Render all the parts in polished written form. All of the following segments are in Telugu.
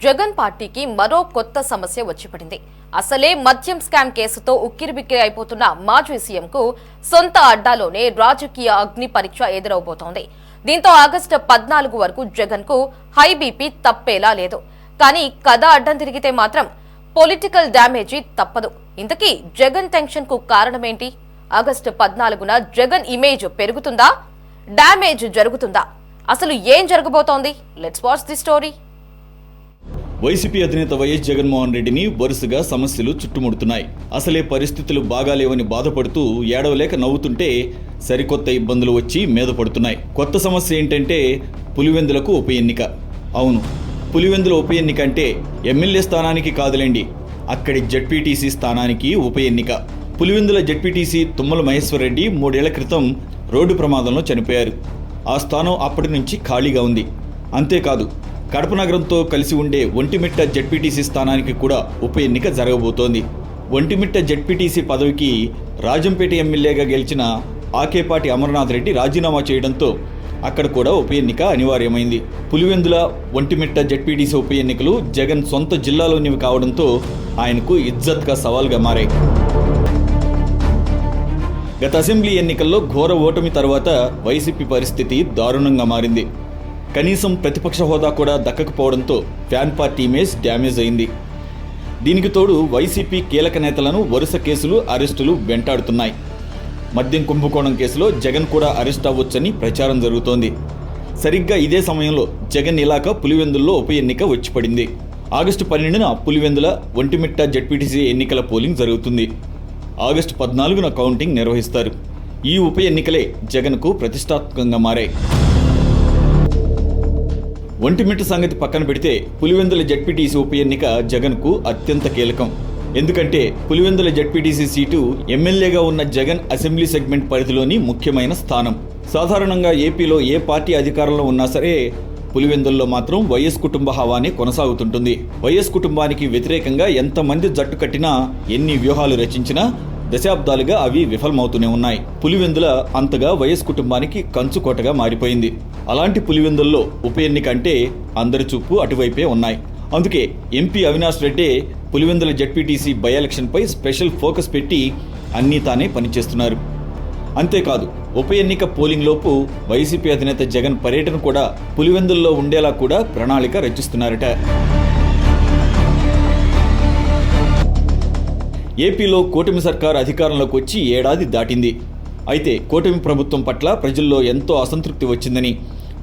జగన్ పార్టీకి మరో కొత్త సమస్య వచ్చిపడింది. అసలే మద్యం స్కామ్ కేసుతో ఉక్కిరిబిక్కిరి అయిపోతున్న మాజీ సీఎంకు సొంత అడ్డాలోనే రాజకీయ అగ్ని పరీక్ష ఎదురవబోతోంది. దీంతో ఆగస్టు 14 వరకు జగన్ కు హై బీపీ తప్పేలా లేదు. కానీ కథ అడ్డం తిరిగితే మాత్రం పొలిటికల్ డ్యామేజీ తప్పదు. ఇంతకీ జగన్ టెన్షన్ కు కారణమేంటి? ఆగస్టు 14న జగన్ ఇమేజ్ పెరుగుతుందా, డ్యామేజ్ జరుగుతుందా? అసలు ఏం జరగబోతోంది? Let's watch the story. YCP అధినేత వైఎస్ జగన్మోహన్ రెడ్డిని వరుసగా సమస్యలు చుట్టుముడుతున్నాయి. అసలే పరిస్థితులు బాగాలేవని బాధపడుతూ ఏడవలేక నవ్వుతుంటే సరికొత్త ఇబ్బందులు వచ్చి మీద పడుతున్నాయి. కొత్త సమస్య ఏంటంటే పులివెందులకు ఉప ఎన్నిక. అవును, పులివెందుల ఉప ఎన్నిక అంటే ఎమ్మెల్యే స్థానానికి కాదులేండి, అక్కడి జడ్పీటీసీ స్థానానికి ఉప ఎన్నిక. పులివెందుల జడ్పీటీసీ తుమ్మల మహేశ్వర్ రెడ్డి 3 ఏళ్ల క్రితం రోడ్డు ప్రమాదంలో చనిపోయారు. ఆ స్థానం అప్పటి నుంచి ఖాళీగా ఉంది. అంతేకాదు, కడప నగరంతో కలిసి ఉండే ఒంటిమిట్ట జడ్పీటీసీ స్థానానికి కూడా ఉప ఎన్నిక జరగబోతోంది. ఒంటిమిట్ట జడ్పీటీసీ పదవికి రాజంపేట ఎమ్మెల్యేగా గెలిచిన ఆకేపాటి అమర్నాథ్ రెడ్డి రాజీనామా చేయడంతో అక్కడ కూడా ఉప ఎన్నిక అనివార్యమైంది. పులివెందుల ఒంటిమిట్ట జడ్పీటీసీ ఉప ఎన్నికలు జగన్ సొంత జిల్లాలోనివి కావడంతో ఆయనకు ఇజ్జత్గా సవాల్గా మారాయి. గత అసెంబ్లీ ఎన్నికల్లో ఘోర ఓటమి తర్వాత వైసీపీ పరిస్థితి దారుణంగా మారింది. కనీసం ప్రతిపక్ష హోదా కూడా దక్కకపోవడంతో ఫ్యాన్ పార్టీ ఇమేజ్ డ్యామేజ్ అయింది. దీనికి తోడు వైసీపీ కీలక నేతలను వరుస కేసులు, అరెస్టులు వెంటాడుతున్నాయి. మద్యం కుంభకోణం కేసులో జగన్ కూడా అరెస్ట్ అవ్వొచ్చని ప్రచారం జరుగుతోంది. సరిగ్గా ఇదే సమయంలో జగన్ ఇలాకా పులివెందుల్లో ఉప ఎన్నిక వచ్చిపడింది. ఆగస్టు 12న పులివెందుల ఒంటిమిట్ట జడ్పీటీసీ ఎన్నికల పోలింగ్ జరుగుతుంది. ఆగస్టు 14న కౌంటింగ్ నిర్వహిస్తారు. ఈ ఉప ఎన్నికలే జగన్కు ప్రతిష్టాత్మకంగా మారాయి. ఒంటిమిట్ట సంగతి పక్కన పెడితే పులివెందుల జడ్పీటీసీ ఉప ఎన్నిక జగన్కు అత్యంత కీలకం. ఎందుకంటే పులివెందుల జడ్పీటీసీ సీటు ఎమ్మెల్యేగా ఉన్న జగన్ అసెంబ్లీ సెగ్మెంట్ పరిధిలోని ముఖ్యమైన స్థానం. సాధారణంగా ఏపీలో ఏ పార్టీ అధికారంలో ఉన్నా సరే పులివెందుల్లో మాత్రం వైఎస్ కుటుంబ హవానే కొనసాగుతుంటుంది. వైఎస్ కుటుంబానికి వ్యతిరేకంగా ఎంతమంది జట్టు కట్టినా, ఎన్ని వ్యూహాలు రచించినా దశాబ్దాలుగా అవి విఫలమవుతూనే ఉన్నాయి. పులివెందుల అంతగా వైఎస్ కుటుంబానికి కంచుకోటగా మారిపోయింది. అలాంటి పులివెందుల్లో ఉప ఎన్నిక అంటే అందరి చూపు అటువైపే ఉన్నాయి. అందుకే MP Avinash Reddy Pulivendula ZPTC by ఎలక్షన్పై స్పెషల్ ఫోకస్ పెట్టి అన్నీ తానే పనిచేస్తున్నారు. అంతేకాదు, ఉప ఎన్నిక పోలింగ్ లోపు వైసీపీ అధినేత జగన్ పర్యటన కూడా పులివెందుల్లో ఉండేలా కూడా ప్రణాళిక రచిస్తున్నారట. ఏపీలో కూటమి సర్కార్ అధికారంలోకి వచ్చి ఏడాది దాటింది. అయితే కూటమి ప్రభుత్వం పట్ల ప్రజల్లో ఎంతో అసంతృప్తి వచ్చిందని,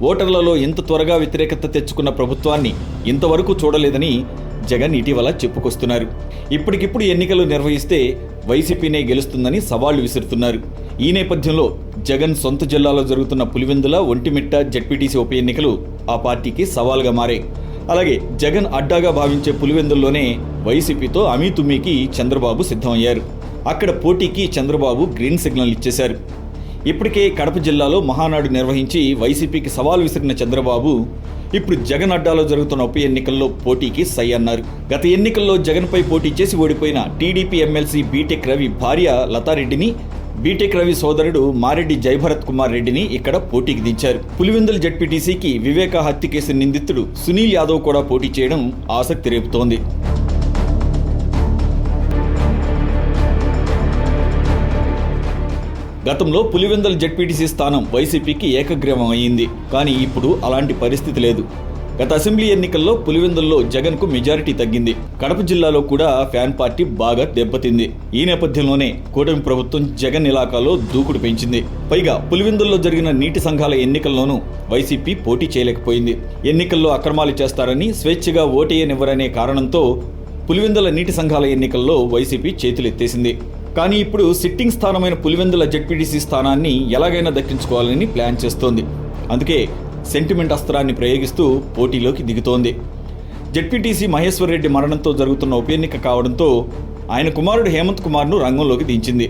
ఓటర్లలో ఇంత త్వరగా వ్యతిరేకత తెచ్చుకున్న ప్రభుత్వాన్ని ఇంతవరకు చూడలేదని జగన్ ఇటీవల చెప్పుకొస్తున్నారు. ఇప్పటికిప్పుడు ఎన్నికలు నిర్వహిస్తే వైసీపీనే గెలుస్తుందని సవాళ్లు విసురుతున్నారు. ఈ నేపథ్యంలో జగన్ సొంత జిల్లాలో జరుగుతున్న పులివెందుల ఒంటిమిట్ట జడ్పీటీసీ ఉప ఎన్నికలు ఆ పార్టీకి సవాల్గా మారాయి. అలాగే జగన్ అడ్డాగా భావించే పులివెందుల్లోనే వైసీపీతో అమీతుమీకి చంద్రబాబు సిద్ధమయ్యారు. అక్కడ పోటీకి చంద్రబాబు గ్రీన్ సిగ్నల్ ఇచ్చేశారు. ఇప్పటికే కడప జిల్లాలో మహానాడు నిర్వహించి వైసీపీకి సవాల్ విసిరిన చంద్రబాబు ఇప్పుడు జగన్ అడ్డాలో జరుగుతున్న ఉప ఎన్నికల్లో పోటీకి సై అన్నారు. గత ఎన్నికల్లో జగన్పై పోటీ చేసి ఓడిపోయిన టీడీపీ ఎమ్మెల్సీ బీటెక్ రవి భార్య లతారెడ్డిని, బీటెక్ రవి సోదరుడు మారెడ్డి జయభరత్ కుమార్ రెడ్డిని ఇక్కడ పోటీకి దించారు. పులివెందుల జడ్పీటీసీకి వివేక హత్య కేసు నిందితుడు సునీల్ యాదవ్ కూడా పోటీ చేయడం ఆసక్తి రేపుతోంది. గతంలో పులివెందుల జడ్పీటీసీ స్థానం వైసీపీకి ఏకగ్రీవం అయ్యింది. కానీ ఇప్పుడు అలాంటి పరిస్థితి లేదు. గత అసెంబ్లీ ఎన్నికల్లో పులివెందుల్లో జగన్కు మెజారిటీ తగ్గింది. కడప జిల్లాలో కూడా ఫ్యాన్ పార్టీ బాగా దెబ్బతింది. ఈ నేపథ్యంలోనే కూటమి ప్రభుత్వం జగన్ ఇలాకాలో దూకుడు పెంచింది. పైగా పులివెందుల్లో జరిగిన నీటి సంఘాల ఎన్నికల్లోనూ వైసీపీ పోటీ చేయలేకపోయింది. ఎన్నికల్లో అక్రమాలు చేస్తారని, స్వేచ్ఛగా ఓటేయనివ్వరనే కారణంతో పులివెందుల నీటి సంఘాల ఎన్నికల్లో వైసీపీ చేతులెత్తేసింది. కానీ ఇప్పుడు సిట్టింగ్ స్థానమైన పులివెందుల జడ్పీటీసీ స్థానాన్ని ఎలాగైనా దక్కించుకోవాలని ప్లాన్ చేస్తోంది. అందుకే సెంటిమెంట్ అస్త్రాన్ని ప్రయోగిస్తూ పోటీలోకి దిగుతోంది. జడ్పీటీసీ మహేశ్వర్ రెడ్డి మరణంతో జరుగుతున్న ఉప ఎన్నిక కావడంతో ఆయన కుమారుడు హేమంత్ కుమార్ను రంగంలోకి దించింది.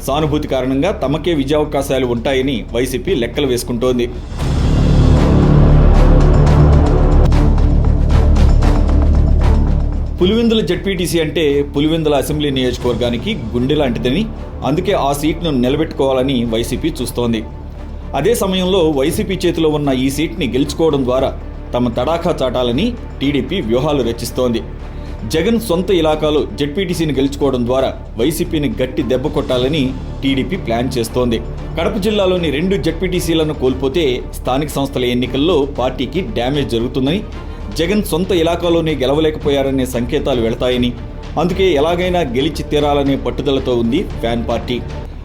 సానుభూతి కారణంగా తమకే విజయావకాశాలు ఉంటాయని వైసీపీ లెక్కలు వేసుకుంటోంది. పులివెందుల జడ్పీటీసీ అంటే పులివెందుల అసెంబ్లీ నియోజకవర్గానికి గుండె లాంటిదని, అందుకే ఆ సీట్ను నిలబెట్టుకోవాలని వైసీపీ చూస్తోంది. అదే సమయంలో వైసీపీ చేతిలో ఉన్న ఈ సీట్ని గెలుచుకోవడం ద్వారా తమ తడాఖా చాటాలని టీడీపీ వ్యూహాలు రచిస్తోంది. జగన్ సొంత ఇలాకాలో జెడ్పీటీసీని గెలుచుకోవడం ద్వారా వైసీపీని గట్టి దెబ్బ కొట్టాలని టీడీపీ ప్లాన్ చేస్తోంది. కడప జిల్లాలోని 2 జెడ్పీటీసీలను కోల్పోతే స్థానిక సంస్థల ఎన్నికల్లో పార్టీకి డ్యామేజ్ జరుగుతుందని, జగన్ సొంత ఇలాకాలోనే గెలవలేకపోయారనే సంకేతాలు వెళతాయని, అందుకే ఎలాగైనా గెలిచి తీరాలనే పట్టుదలతో ఉంది ఫ్యాన్ పార్టీ.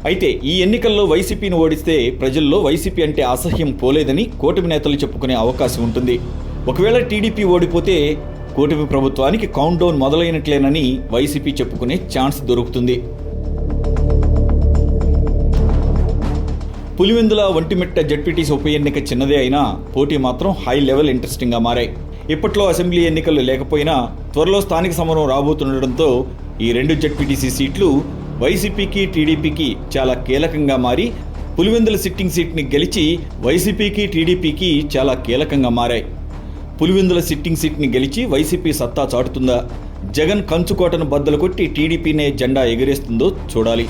అయితే ఈ ఎన్నికల్లో వైసీపీని ఓడిస్తే ప్రజల్లో వైసీపీ అంటే అసహ్యం పోలేదని కూటమి నేతలు చెప్పుకునే అవకాశం ఉంటుంది. ఒకవేళ టీడీపీ ఓడిపోతే కూటమి ప్రభుత్వానికి కౌంట్ డౌన్ మొదలైనట్లేనని వైసీపీ చెప్పుకునే ఛాన్స్ దొరుకుతుంది. పులివెందుల ఒంటిమిట్ట జెడ్పీటీసీ ఉప ఎన్నిక చిన్నదే అయినా పోటీ మాత్రం హై లెవెల్ ఇంట్రెస్టింగ్గా మారాయి. ఇప్పట్లో అసెంబ్లీ ఎన్నికలు లేకపోయినా త్వరలో స్థానిక సమరం రాబోతుండటంతో ఈ 2 జెడ్పీటీసీ సీట్లు వైసీపీకి టీడీపీకి చాలా కీలకంగా మారి పులివెందుల సిట్టింగ్ సీట్ని గెలిచి వైసీపీకి టీడీపీకి చాలా కీలకంగా మారాయి. పులివెందుల సిట్టింగ్ సీట్ని గెలిచి వైసీపీ సత్తా చాటుతుందా? జగన్ కంచుకోటను బద్దలు కొట్టి టీడీపీనే జెండా ఎగిరేస్తుందో చూడాలి.